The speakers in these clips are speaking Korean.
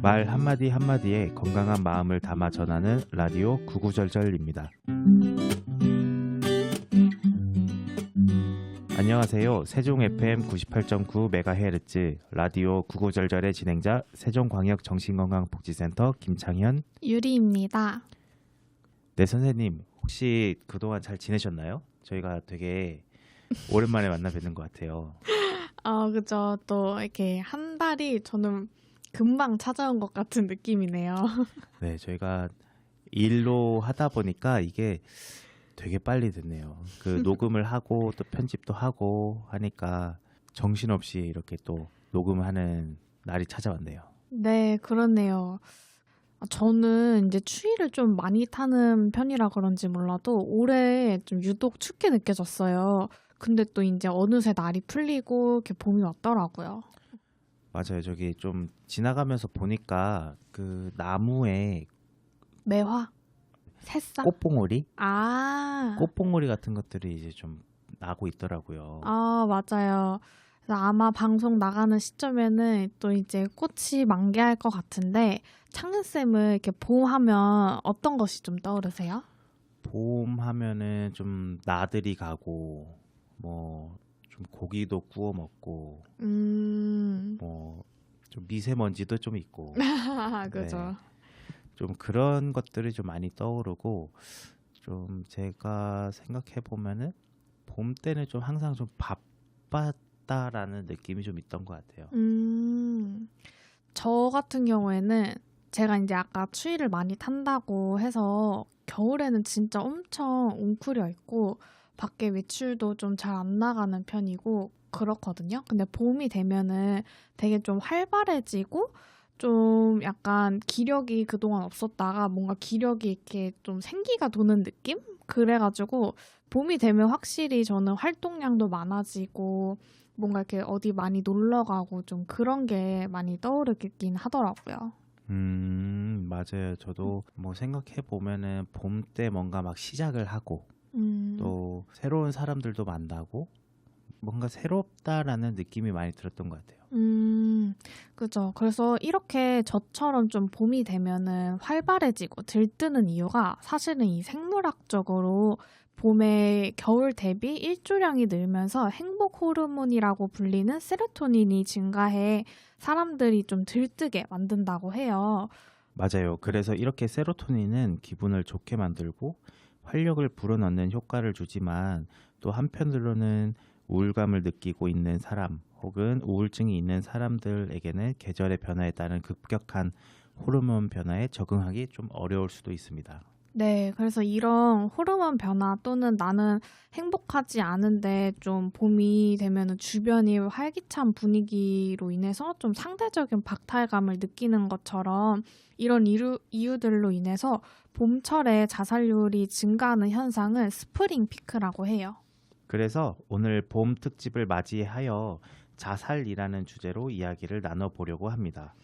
말 한마디 한마디에 건강한 마음을 담아 전하는 라디오 구구절절입니다. 안녕하세요. 세종 FM 98.9MHz 라디오 구구절절의 진행자 세종광역정신건강복지센터 김창현 유리입니다. 네, 선생님 혹시 그동안 잘 지내셨나요? 저희가 되게 오랜만에 만나 뵙는 것 같아요. 그죠. 또 이렇게 한 달이 저는 금방 찾아온 것 같은 느낌이네요. 네, 저희가 일로 하다 보니까 이게 되게 빨리 됐네요. 그 녹음을 하고 또 편집도 하고 하니까 정신없이 이렇게 또 녹음하는 날이 찾아왔네요. 네, 그렇네요. 저는 이제 추위를 좀 많이 타는 편이라 그런지 몰라도 올해 좀 유독 춥게 느껴졌어요. 근데 또 이제 어느새 날이 풀리고 이렇게 봄이 왔더라고요. 맞아요. 저기 좀 지나가면서 보니까 그 나무에 매화? 새싹? 꽃봉오리? 아, 꽃봉오리 같은 것들이 이제 좀 나고 있더라고요. 맞아요. 그래서 아마 방송 나가는 시점에는 또 이제 꽃이 만개할 것 같은데 창은쌤은 이렇게 봄 하면 어떤 것이 좀 떠오르세요? 봄 하면은 좀 나들이 가고 뭐 좀 고기도 구워 먹고 뭐 좀 미세먼지도 좀 있고 그죠. 네, 좀 그런 것들이 좀 많이 떠오르고 좀 제가 생각해 보면은 봄 때는 좀 항상 좀 바빴다라는 느낌이 좀 있던 것 같아요. 저 같은 경우에는 제가 이제 아까 추위를 많이 탄다고 해서 겨울에는 진짜 엄청 웅크려 있고 밖에 외출도 좀 잘 안 나가는 편이고 그렇거든요. 근데 봄이 되면은 되게 좀 활발해지고 좀 약간 기력이 그동안 없었다가 뭔가 기력이 이렇게 좀 생기가 도는 느낌? 그래가지고 봄이 되면 확실히 저는 활동량도 많아지고 뭔가 이렇게 어디 많이 놀러 가고 좀 그런 게 많이 떠오르긴 하더라고요. 맞아요. 저도 뭐 생각해 보면은 봄 때 뭔가 막 시작을 하고 또 새로운 사람들도 만나고 뭔가 새롭다라는 느낌이 많이 들었던 것 같아요. 그죠. 그래서 이렇게 저처럼 좀 봄이 되면은 활발해지고 들뜨는 이유가 사실은 이 생물학적으로 봄에 겨울 대비 일조량이 늘면서 행복 호르몬이라고 불리는 세로토닌이 증가해 사람들이 좀 들뜨게 만든다고 해요. 맞아요. 그래서 이렇게 세로토닌은 기분을 좋게 만들고 활력을 불어넣는 효과를 주지만 또 한편으로는 우울감을 느끼고 있는 사람 혹은 우울증이 있는 사람들에게는 계절의 변화에 따른 급격한 호르몬 변화에 적응하기 좀 어려울 수도 있습니다. 네, 그래서 이런 호르몬 변화 또는 나는 행복하지 않은데 좀 봄이 되면은 주변이 활기찬 분위기로 인해서 좀 상대적인 박탈감을 느끼는 것처럼 이런 이유들로 인해서 봄철에 자살률이 증가하는 현상을 스프링 피크라고 해요. 그래서 오늘 봄 특집을 맞이하여 자살이라는 주제로 이야기를 나눠보려고 합니다.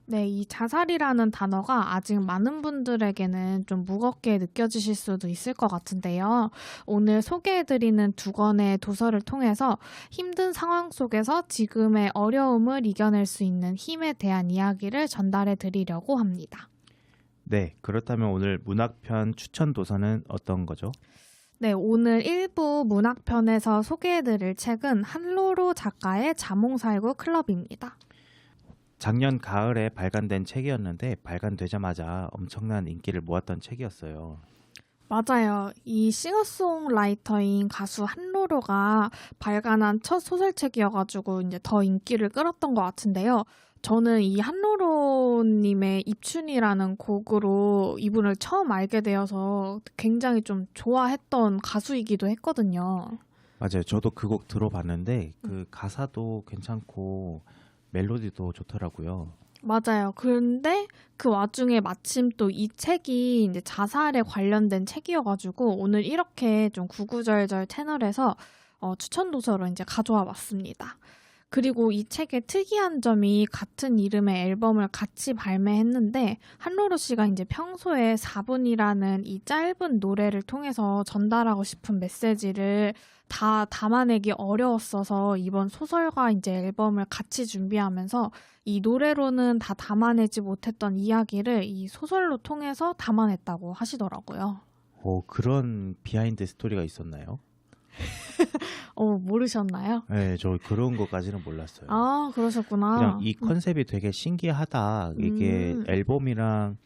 네, 이 자살이라는 단어가 아직 많은 분들에게는 좀 무겁게 느껴지실 수도 있을 것 같은데요. 오늘 소개해드리는 두 권의 도서를 통해서 힘든 상황 속에서 지금의 어려움을 이겨낼 수 있는 힘에 대한 이야기를 전달해 드리려고 합니다. 네, 그렇다면 오늘 문학편 추천 도서는 어떤 거죠? 네, 오늘 1부 문학편에서 소개해드릴 책은 한로로 작가의 자몽살구 클럽입니다. 작년 가을에 발간된 책이었는데 발간되자마자 엄청난 인기를 모았던 책이었어요. 맞아요. 이 싱어송라이터인 가수 한로로가 발간한 첫 소설책이어가지고 이제 더 인기를 끌었던 것 같은데요. 저는 이 한로로님의 입춘이라는 곡으로 이분을 처음 알게 되어서 굉장히 좀 좋아했던 가수이기도 했거든요. 맞아요. 저도 그 곡 들어봤는데 그 가사도 괜찮고 멜로디도 좋더라고요. 맞아요. 그런데 그 와중에 마침 또 이 책이 이제 자살에 관련된 책이어가지고 오늘 이렇게 좀 구구절절 채널에서 추천 도서로 이제 가져와 봤습니다. 그리고 이 책의 특이한 점이 같은 이름의 앨범을 같이 발매했는데 한로루 씨가 이제 평소에 4분이라는 이 짧은 노래를 통해서 전달하고 싶은 메시지를 다 담아내기 어려웠어서 이번 소설과 이제 앨범을 같이 준비하면서 이 노래로는 다 담아내지 못했던 이야기를 이 소설로 통해서 담아냈다고 하시더라고요. 그런 비하인드 스토리가 있었나요? 모르셨나요? 네, 저 그런 것까지는 몰랐어요. 아, 그러셨구나. 그냥 이 컨셉이 되게 신기하다. 이게 앨범이랑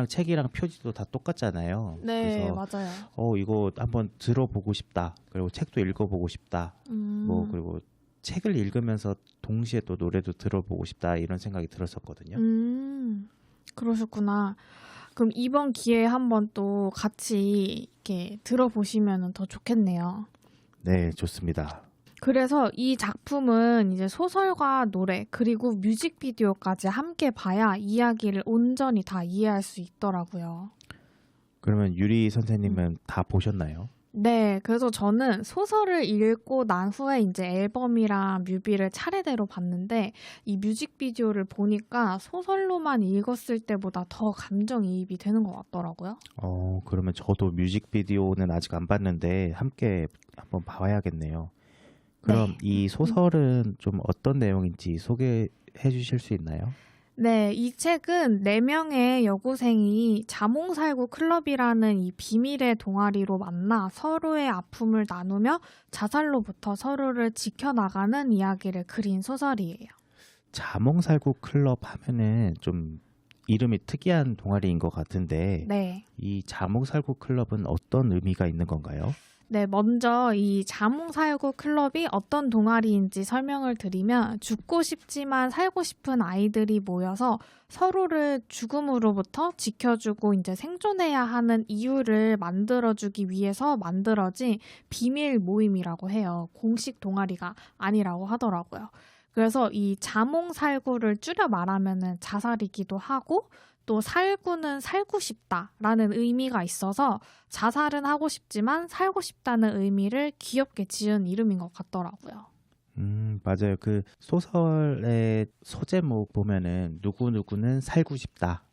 책이랑 표지도 다 똑같잖아요. 네, 그래서 맞아요. 이거 한번 들어보고 싶다. 그리고 책도 읽어보고 싶다. 뭐 그리고 책을 읽으면서 동시에 또 노래도 들어보고 싶다. 이런 생각이 들었었거든요. 그러셨구나. 그럼 이번 기회에 한번 또 같이 이렇게 들어보시면 더 좋겠네요. 네, 좋습니다. 그래서 이 작품은 이제 소설과 노래 그리고 뮤직비디오까지 함께 봐야 이야기를 온전히 다 이해할 수 있더라고요. 그러면 유리 선생님은 다 보셨나요? 네, 그래서 저는 소설을 읽고 난 후에 이제 앨범이랑 뮤비를 차례대로 봤는데 이 뮤직비디오를 보니까 소설로만 읽었을 때보다 더 감정이입이 되는 것 같더라고요. 그러면 저도 뮤직비디오는 아직 안 봤는데 함께 한번 봐야겠네요. 그럼 네. 이 소설은 좀 어떤 내용인지 소개해 주실 수 있나요? 네, 이 책은 4명의 여고생이 자몽살구 클럽이라는 이 비밀의 동아리로 만나 서로의 아픔을 나누며 자살로부터 서로를 지켜나가는 이야기를 그린 소설이에요. 자몽살구 클럽 하면은 좀 이름이 특이한 동아리인 것 같은데 네. 이 자몽살구 클럽은 어떤 의미가 있는 건가요? 네, 먼저 이 자몽살구 클럽이 어떤 동아리인지 설명을 드리면 죽고 싶지만 살고 싶은 아이들이 모여서 서로를 죽음으로부터 지켜주고 이제 생존해야 하는 이유를 만들어주기 위해서 만들어진 비밀 모임이라고 해요. 공식 동아리가 아니라고 하더라고요. 그래서 이 자몽살구를 줄여 말하면은 자살이기도 하고 또 살구는 살고 싶다라는 의미가 있어서 자살은 하고 싶지만 살고 싶다는 의미를 귀엽게 지은 이름인 것 같더라고요. 맞아요. 그 소설의 소제목 보면은 누구누구는 살고 싶다.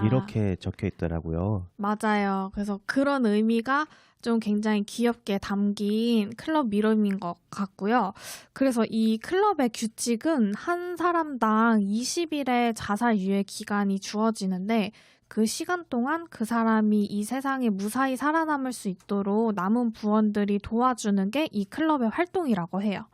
이렇게 적혀 있더라고요. 맞아요. 그래서 그런 의미가 좀 굉장히 귀엽게 담긴 클럽 이름인 것 같고요. 그래서 이 클럽의 규칙은 한 사람당 20일의 자살 유예 기간이 주어지는데 그 시간 동안 그 사람이 이 세상에 무사히 살아남을 수 있도록 남은 부원들이 도와주는 게 이 클럽의 활동이라고 해요.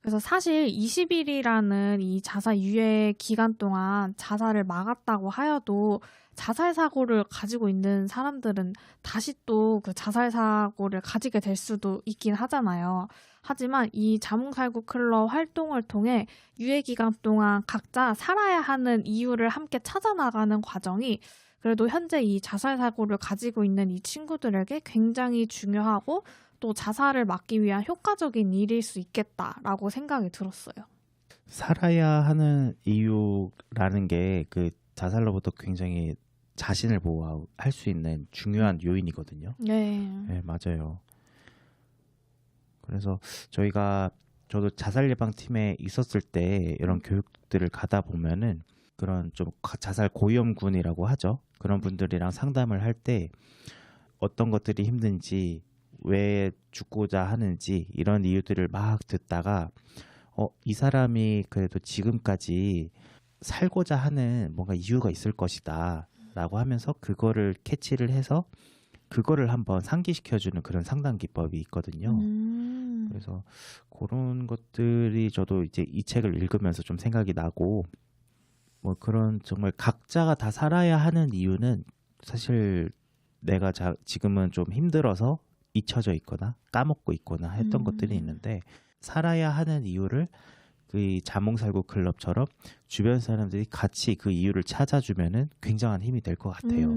그래서 사실 20일이라는 이 자살 유예 기간 동안 자살을 막았다고 하여도 자살 사고를 가지고 있는 사람들은 다시 또 그 자살 사고를 가지게 될 수도 있긴 하잖아요. 하지만 이 자몽살구 클럽 활동을 통해 유예 기간 동안 각자 살아야 하는 이유를 함께 찾아나가는 과정이 그래도 현재 이 자살 사고를 가지고 있는 이 친구들에게 굉장히 중요하고 또 자살을 막기 위한 효과적인 일일 수 있겠다라고 생각이 들었어요. 살아야 하는 이유라는 게 그 자살로부터 굉장히 자신을 보호할 수 있는 중요한 요인이거든요. 네. 네, 맞아요. 그래서 저도 자살 예방 팀에 있었을 때 이런 교육들을 가다 보면은 그런 좀 자살 고위험군이라고 하죠. 그런 분들이랑 상담을 할 때 어떤 것들이 힘든지 왜 죽고자 하는지 이런 이유들을 막 듣다가 이 사람이 그래도 지금까지 살고자 하는 뭔가 이유가 있을 것이다 라고 하면서 그거를 캐치를 해서 그거를 한번 상기시켜주는 그런 상담 기법이 있거든요. 그래서 그런 것들이 저도 이제 이 책을 읽으면서 좀 생각이 나고 뭐 그런 정말 각자가 다 살아야 하는 이유는 사실 내가 지금은 좀 힘들어서 잊혀져 있거나 까먹고 있거나 했던 것들이 있는데 살아야 하는 이유를 그 자몽살구 클럽처럼 주변 사람들이 같이 그 이유를 찾아주면은 굉장한 힘이 될 것 같아요.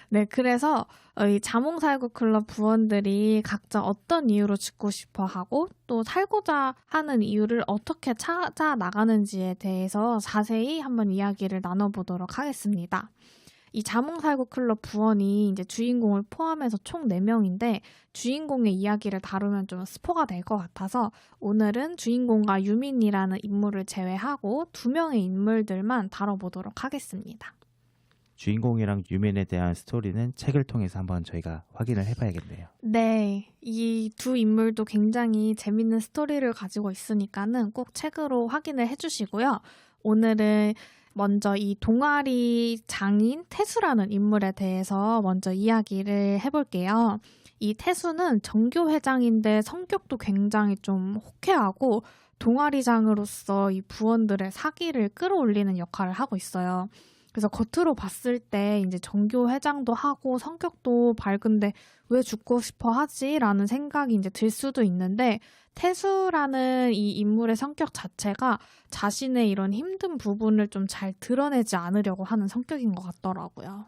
네, 그래서 이 자몽살구 클럽 부원들이 각자 어떤 이유로 죽고 싶어 하고 또 살고자 하는 이유를 어떻게 찾아 나가는지에 대해서 자세히 한번 이야기를 나눠보도록 하겠습니다. 이 자몽살구 클럽 부원이 이제 주인공을 포함해서 총 4명인데 주인공의 이야기를 다루면 좀 스포가 될 것 같아서 오늘은 주인공과 유민이라는 인물을 제외하고 2명의 인물들만 다뤄보도록 하겠습니다. 주인공이랑 유민에 대한 스토리는 책을 통해서 한번 저희가 확인을 해봐야겠네요. 네, 이 두 인물도 굉장히 재밌는 스토리를 가지고 있으니까는 꼭 책으로 확인을 해주시고요. 오늘은 먼저 이 동아리 장인 태수라는 인물에 대해서 먼저 이야기를 해볼게요. 이 태수는 정교회장인데 성격도 굉장히 좀 호쾌하고 동아리장으로서 이 부원들의 사기를 끌어올리는 역할을 하고 있어요. 그래서 겉으로 봤을 때 이제 정교회장도 하고 성격도 밝은데 왜 죽고 싶어 하지? 라는 생각이 이제 들 수도 있는데 태수라는 이 인물의 성격 자체가 자신의 이런 힘든 부분을 좀 잘 드러내지 않으려고 하는 성격인 것 같더라고요.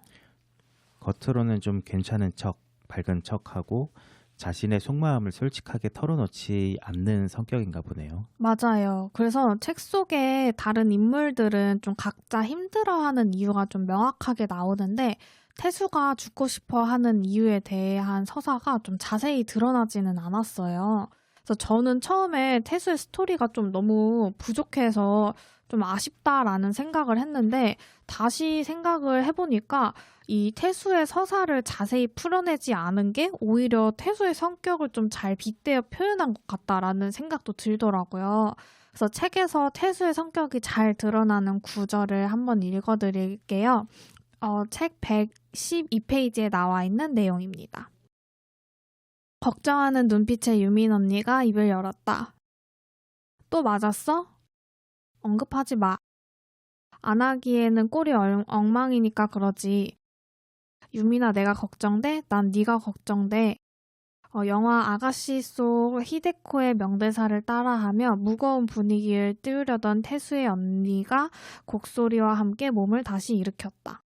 겉으로는 좀 괜찮은 척, 밝은 척하고 자신의 속마음을 솔직하게 털어놓지 않는 성격인가 보네요. 맞아요. 그래서 책 속에 다른 인물들은 좀 각자 힘들어하는 이유가 좀 명확하게 나오는데 태수가 죽고 싶어 하는 이유에 대한 서사가 좀 자세히 드러나지는 않았어요. 그래서 저는 처음에 태수의 스토리가 좀 너무 부족해서 좀 아쉽다라는 생각을 했는데 다시 생각을 해보니까 이 태수의 서사를 자세히 풀어내지 않은 게 오히려 태수의 성격을 좀 잘 빗대어 표현한 것 같다라는 생각도 들더라고요. 그래서 책에서 태수의 성격이 잘 드러나는 구절을 한번 읽어드릴게요. 책 112페이지에 나와 있는 내용입니다. 걱정하는 눈빛의 유민 언니가 입을 열었다. 또 맞았어? 언급하지 마. 안 하기에는 꼴이 엉망이니까 그러지. 유민아, 내가 걱정돼? 난 네가 걱정돼. 영화 아가씨 속 히데코의 명대사를 따라하며 무거운 분위기를 띄우려던 태수의 언니가 곡소리와 함께 몸을 다시 일으켰다.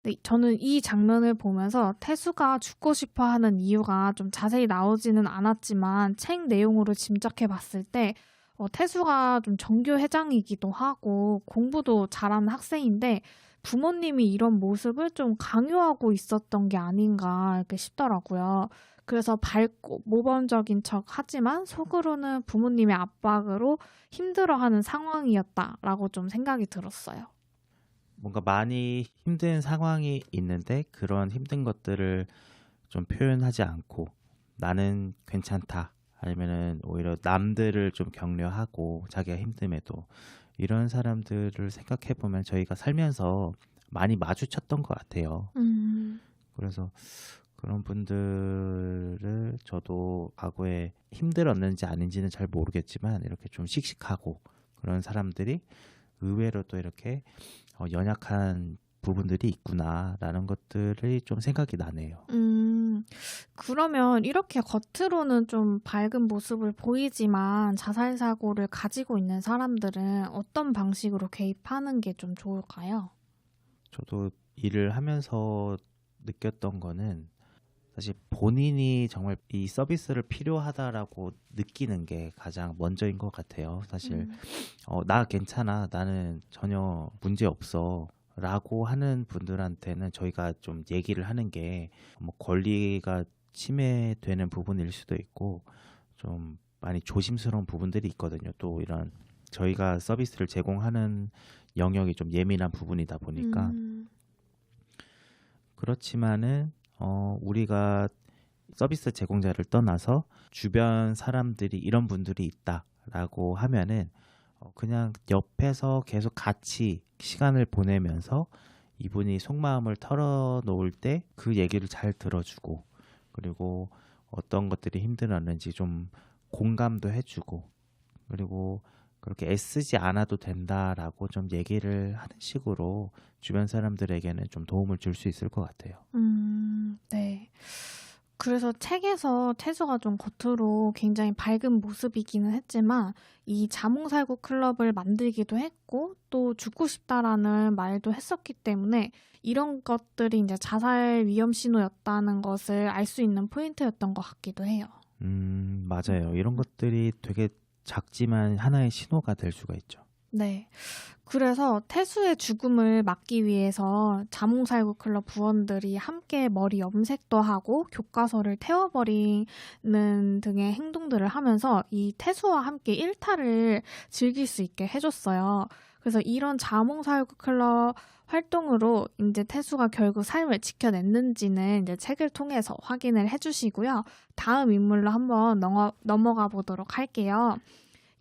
네, 저는 이 장면을 보면서 태수가 죽고 싶어 하는 이유가 좀 자세히 나오지는 않았지만 책 내용으로 짐작해 봤을 때 태수가 좀 정교회장이기도 하고 공부도 잘하는 학생인데 부모님이 이런 모습을 좀 강요하고 있었던 게 아닌가 이렇게 싶더라고요. 그래서 밝고 모범적인 척 하지만 속으로는 부모님의 압박으로 힘들어하는 상황이었다라고 좀 생각이 들었어요. 뭔가 많이 힘든 상황이 있는데 그런 힘든 것들을 좀 표현하지 않고 나는 괜찮다. 아니면은 오히려 남들을 좀 격려하고 자기가 힘듦에도 이런 사람들을 생각해 보면 저희가 살면서 많이 마주쳤던 것 같아요. 그래서 그런 분들을 저도 과거에 힘들었는지 아닌지는 잘 모르겠지만 이렇게 좀 씩씩하고 그런 사람들이 의외로 또 이렇게 연약한 부분들이 있구나라는 것들이 좀 생각이 나네요. 그러면 이렇게 겉으로는 좀 밝은 모습을 보이지만 자살 사고를 가지고 있는 사람들은 어떤 방식으로 개입하는 게 좀 좋을까요? 저도 일을 하면서 느꼈던 거는 사실 본인이 정말 이 서비스를 필요하다라고 느끼는 게 가장 먼저인 것 같아요. 사실 나 괜찮아, 나는 전혀 문제 없어 라고 하는 분들한테는 저희가 좀 얘기를 하는 게 뭐 권리가 침해되는 부분일 수도 있고 좀 많이 조심스러운 부분들이 있거든요. 또 이런 저희가 서비스를 제공하는 영역이 좀 예민한 부분이다 보니까 그렇지만은 우리가 서비스 제공자를 떠나서 주변 사람들이 이런 분들이 있다라고 하면은 그냥 옆에서 계속 같이 시간을 보내면서 이분이 속마음을 털어놓을 때 그 얘기를 잘 들어주고 그리고 어떤 것들이 힘들었는지 좀 공감도 해주고 그리고 그렇게 애쓰지 않아도 된다라고 좀 얘기를 하는 식으로 주변 사람들에게는 좀 도움을 줄 수 있을 것 같아요. 네. 그래서 책에서 태수가 좀 겉으로 굉장히 밝은 모습이기는 했지만 이 자몽살구 클럽을 만들기도 했고 또 죽고 싶다라는 말도 했었기 때문에 이런 것들이 이제 자살 위험 신호였다는 것을 알 수 있는 포인트였던 것 같기도 해요. 맞아요. 이런 것들이 되게 작지만 하나의 신호가 될 수가 있죠. 네. 그래서 태수의 죽음을 막기 위해서 자몽살구 클럽 부원들이 함께 머리 염색도 하고 교과서를 태워버리는 등의 행동들을 하면서 이 태수와 함께 일탈을 즐길 수 있게 해줬어요. 그래서 이런 자몽살구 클럽 활동으로 이제 태수가 결국 삶을 지켜냈는지는 이제 책을 통해서 확인을 해주시고요. 다음 인물로 한번 넘어가 보도록 할게요.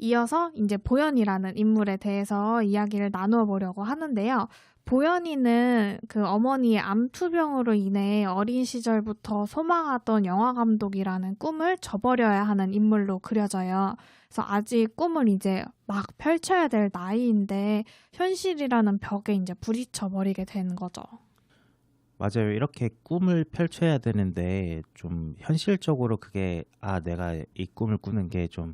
이어서 이제 보현이라는 인물에 대해서 이야기를 나누어 보려고 하는데요. 보현이는 그 어머니의 암투병으로 인해 어린 시절부터 소망하던 영화 감독이라는 꿈을 저버려야 하는 인물로 그려져요. 그래서 아직 꿈을 이제 막 펼쳐야 될 나이인데 현실이라는 벽에 이제 부딪혀 버리게 되는 거죠. 맞아요. 이렇게 꿈을 펼쳐야 되는데 좀 현실적으로 그게 내가 이 꿈을 꾸는 게 좀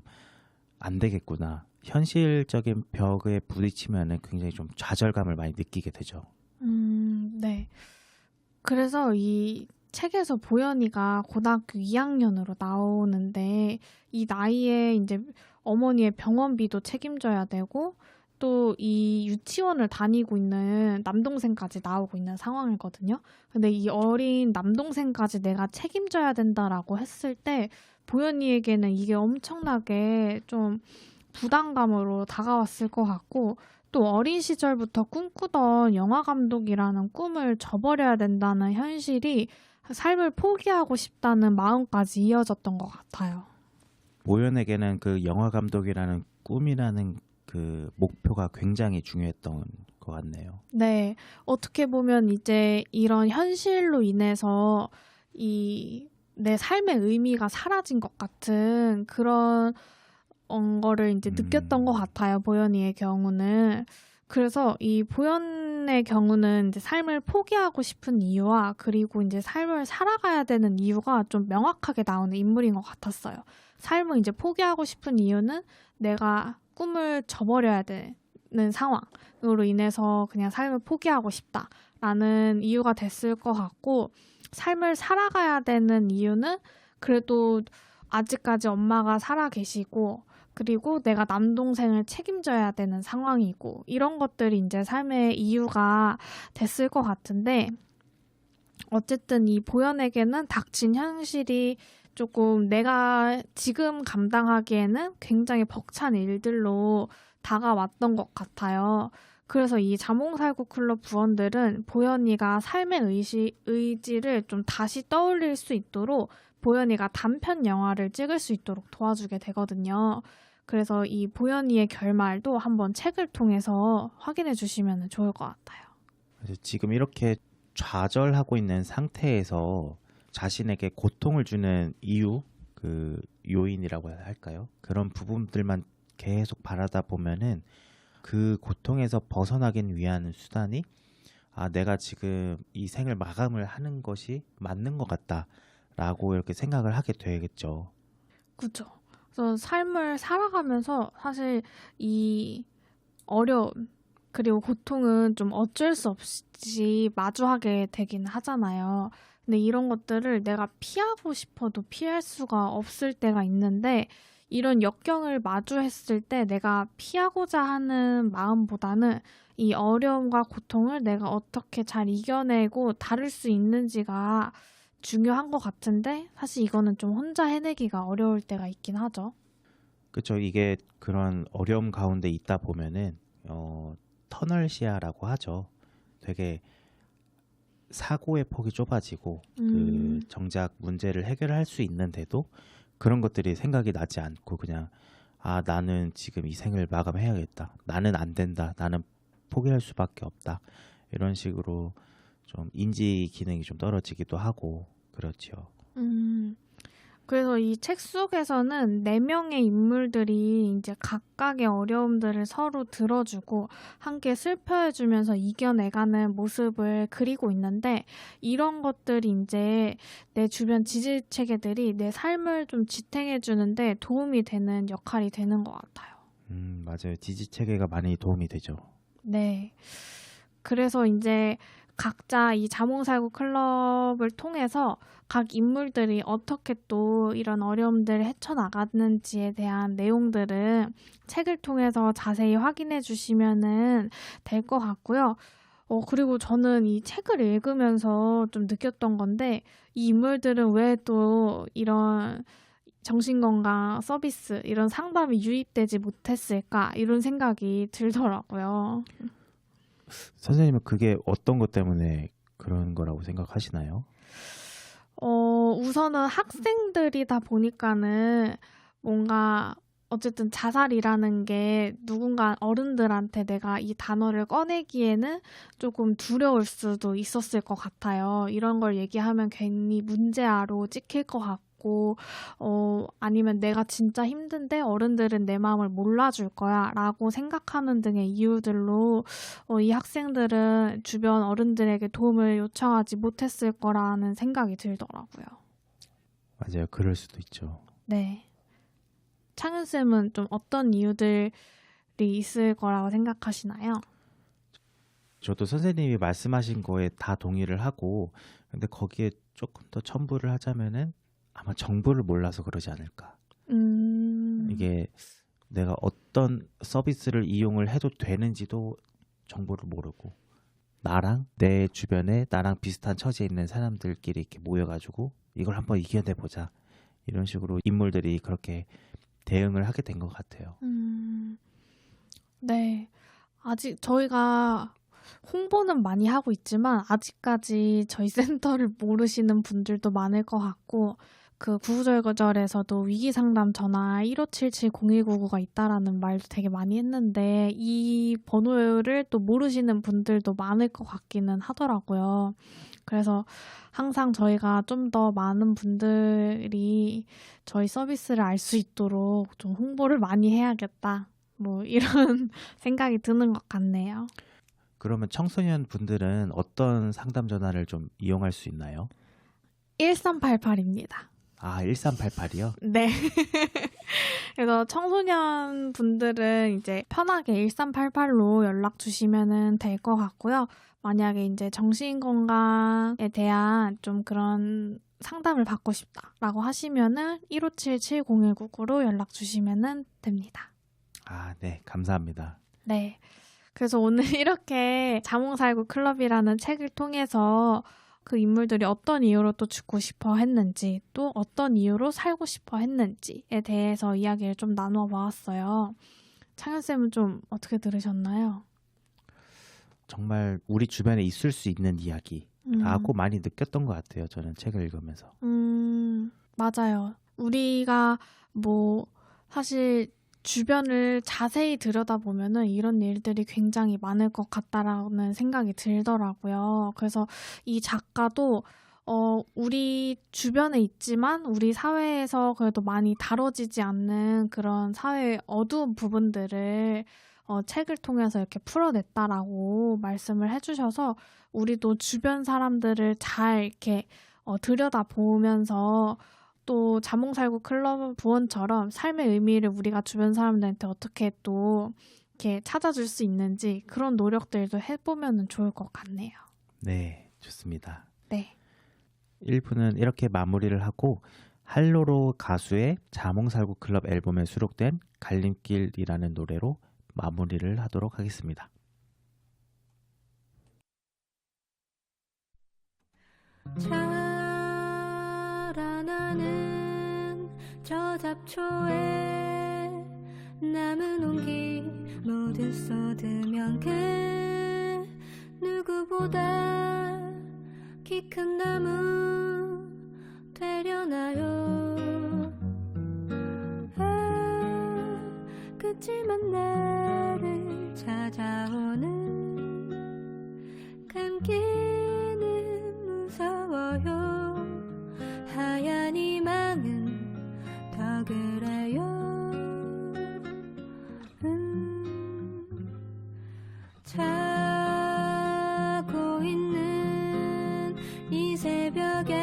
안 되겠구나. 현실적인 벽에 부딪히면은 굉장히 좀 좌절감을 많이 느끼게 되죠. 네. 그래서 이 책에서 보현이가 고등학교 2학년으로 나오는데 이 나이에 이제 어머니의 병원비도 책임져야 되고 또 이 유치원을 다니고 있는 남동생까지 나오고 있는 상황이거든요. 근데 이 어린 남동생까지 내가 책임져야 된다라고 했을 때 보현이에게는 이게 엄청나게 좀 부담감으로 다가왔을 것 같고 또 어린 시절부터 꿈꾸던 영화 감독이라는 꿈을 저버려야 된다는 현실이 삶을 포기하고 싶다는 마음까지 이어졌던 것 같아요. 보현에게는 그 영화 감독이라는 꿈이라는 그 목표가 굉장히 중요했던 것 같네요. 네, 어떻게 보면 이제 이런 현실로 인해서 내 삶의 의미가 사라진 것 같은 그런 거를 이제 느꼈던 것 같아요. 보현이의 경우는. 그래서 이 보현의 경우는 이제 삶을 포기하고 싶은 이유와 그리고 이제 삶을 살아가야 되는 이유가 좀 명확하게 나오는 인물인 것 같았어요. 삶을 이제 포기하고 싶은 이유는 내가 꿈을 저버려야 되는 상황으로 인해서 그냥 삶을 포기하고 싶다라는 이유가 됐을 것 같고 삶을 살아가야 되는 이유는 그래도 아직까지 엄마가 살아 계시고 그리고 내가 남동생을 책임져야 되는 상황이고 이런 것들이 이제 삶의 이유가 됐을 것 같은데 어쨌든 이 보현에게는 닥친 현실이 조금 내가 지금 감당하기에는 굉장히 벅찬 일들로 다가왔던 것 같아요. 그래서 이 자몽살구 클럽 부원들은 보현이가 삶의 의지를 좀 다시 떠올릴 수 있도록 보현이가 단편 영화를 찍을 수 있도록 도와주게 되거든요. 그래서 이 보현이의 결말도 한번 책을 통해서 확인해 주시면 좋을 것 같아요. 그래서 지금 이렇게 좌절하고 있는 상태에서 자신에게 고통을 주는 이유, 그 요인이라고 할까요? 그런 부분들만 계속 바라다 보면은 그 고통에서 벗어나기 위한 수단이 내가 지금 이 생을 마감을 하는 것이 맞는 것 같다라고 이렇게 생각을 하게 되겠죠. 그렇죠. 그래서 삶을 살아가면서 사실 이 어려움 그리고 고통은 좀 어쩔 수 없이 마주하게 되긴 하잖아요. 근데 이런 것들을 내가 피하고 싶어도 피할 수가 없을 때가 있는데 이런 역경을 마주했을 때 내가 피하고자 하는 마음보다는 이 어려움과 고통을 내가 어떻게 잘 이겨내고 다룰 수 있는지가 중요한 것 같은데 사실 이거는 좀 혼자 해내기가 어려울 때가 있긴 하죠. 그렇죠. 이게 그런 어려움 가운데 있다 보면은 터널 시야라고 하죠. 되게 사고의 폭이 좁아지고 그 정작 문제를 해결할 수 있는데도 그런 것들이 생각이 나지 않고 그냥 나는 지금 이 생을 마감해야겠다. 나는 안 된다. 나는 포기할 수밖에 없다. 이런 식으로 좀 인지 기능이 좀 떨어지기도 하고 그렇죠. 그래서 이 책 속에서는 4명의 인물들이 이제 각각의 어려움들을 서로 들어주고 함께 슬퍼해주면서 이겨내가는 모습을 그리고 있는데 이런 것들이 이제 내 주변 지지체계들이 내 삶을 좀 지탱해주는데 도움이 되는 역할이 되는 것 같아요. 맞아요. 지지체계가 많이 도움이 되죠. 네. 그래서 이제 각자 이 자몽살구 클럽을 통해서 각 인물들이 어떻게 또 이런 어려움들을 헤쳐나갔는지에 대한 내용들은 책을 통해서 자세히 확인해 주시면은 될 것 같고요. 그리고 저는 이 책을 읽으면서 좀 느꼈던 건데, 이 인물들은 왜 또 이런 정신건강 서비스, 이런 상담이 유입되지 못했을까? 이런 생각이 들더라고요. 선생님은 그게 어떤 것 때문에 그런 거라고 생각하시나요? 우선은 학생들이다 보니까는 뭔가 어쨌든 자살이라는 게 누군가 어른들한테 내가 이 단어를 꺼내기에는 조금 두려울 수도 있었을 것 같아요. 이런 걸 얘기하면 괜히 문제아로 찍힐 것 같고, 아니면 내가 진짜 힘든데 어른들은 내 마음을 몰라줄 거야 라고 생각하는 등의 이유들로 이 학생들은 주변 어른들에게 도움을 요청하지 못했을 거라는 생각이 들더라고요. 맞아요. 그럴 수도 있죠. 네. 창윤 쌤은 좀 어떤 이유들이 있을 거라고 생각하시나요? 저도 선생님이 말씀하신 거에 다 동의를 하고, 근데 거기에 조금 더 첨부를 하자면은 아마 정보를 몰라서 그러지 않을까. 이게 내가 어떤 서비스를 이용을 해도 되는지도 정보를 모르고, 나랑 내 주변에 나랑 비슷한 처지에 있는 사람들끼리 이렇게 모여가지고 이걸 한번 이겨내보자, 이런 식으로 인물들이 그렇게 대응을 하게 된 것 같아요. 네. 아직 저희가 홍보는 많이 하고 있지만 아직까지 저희 센터를 모르시는 분들도 많을 것 같고, 그 구구절절에서도 위기상담 전화 1577-0199가 있다라는 말도 되게 많이 했는데 이 번호를 또 모르시는 분들도 많을 것 같기는 하더라고요. 그래서 항상 저희가 좀 더 많은 분들이 저희 서비스를 알 수 있도록 좀 홍보를 많이 해야겠다, 뭐 이런 생각이 드는 것 같네요. 그러면 청소년 분들은 어떤 상담 전화를 좀 이용할 수 있나요? 1388입니다. 아, 1388이요? 네. 그래서 청소년 분들은 이제 편하게 1388로 연락 주시면 될 것 같고요. 만약에 이제 정신건강에 대한 좀 그런 상담을 받고 싶다라고 하시면은 1577-0199로 연락 주시면 됩니다. 아, 네. 감사합니다. 네. 그래서 오늘 이렇게 자몽살구 클럽이라는 책을 통해서 그 인물들이 어떤 이유로 또 죽고 싶어 했는지, 또 어떤 이유로 살고 싶어 했는지에 대해서 이야기를 좀 나누어 보았어요. 창현쌤은 좀 어떻게 들으셨나요? 정말 우리 주변에 있을 수 있는 이야기라고 많이 느꼈던 것 같아요. 저는 책을 읽으면서. 맞아요. 우리가 뭐 사실 주변을 자세히 들여다보면은 이런 일들이 굉장히 많을 것 같다라는 생각이 들더라고요. 그래서 이 작가도 우리 주변에 있지만 우리 사회에서 그래도 많이 다뤄지지 않는 그런 사회의 어두운 부분들을 책을 통해서 이렇게 풀어냈다라고 말씀을 해주셔서 우리도 주변 사람들을 잘 이렇게 들여다보면서 또 자몽살구 클럽 부원처럼 삶의 의미를 우리가 주변 사람들한테 어떻게 또 이렇게 찾아줄 수 있는지 그런 노력들도 해보면 좋을 것 같네요. 네, 좋습니다. 네. 1부는 이렇게 마무리를 하고 할로로 가수의 자몽살구 클럽 앨범에 수록된 갈림길이라는 노래로 마무리를 하도록 하겠습니다. 자라나는 저 잡초에 남은 온기 모두 쏟으면 그 누구보다 키 큰 나무 되려나요. 그치만 나를 찾아오는 감기는 무서워요. 하얀 희망은 더 그래요. 자고 있는 이 새벽에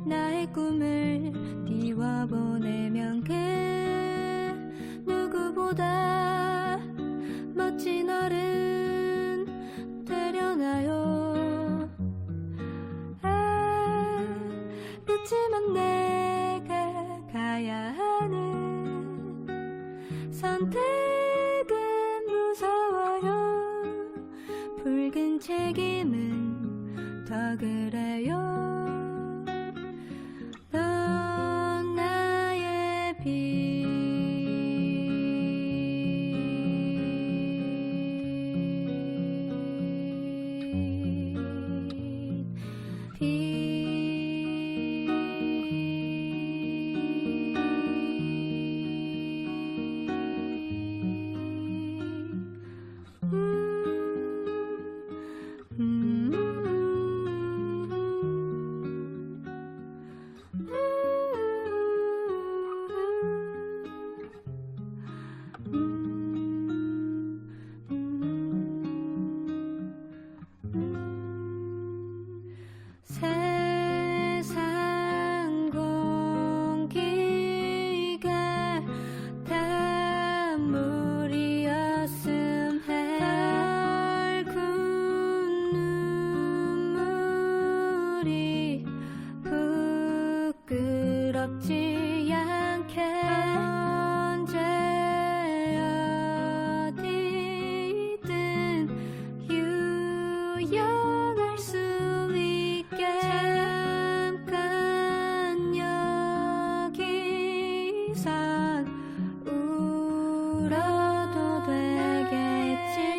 나의 꿈을 띄워보내면 그 누구보다 멋진 어른 되려나요. 선택은 무서워요. 붉은 책임은 더 그래요. 넌 나의 세상 공기가 단물이었음 해. 붉은 눈물이 부끄럽지 않게 언제 어디든 유연할 수 있게 잠깐 여기선 울어도 되겠지.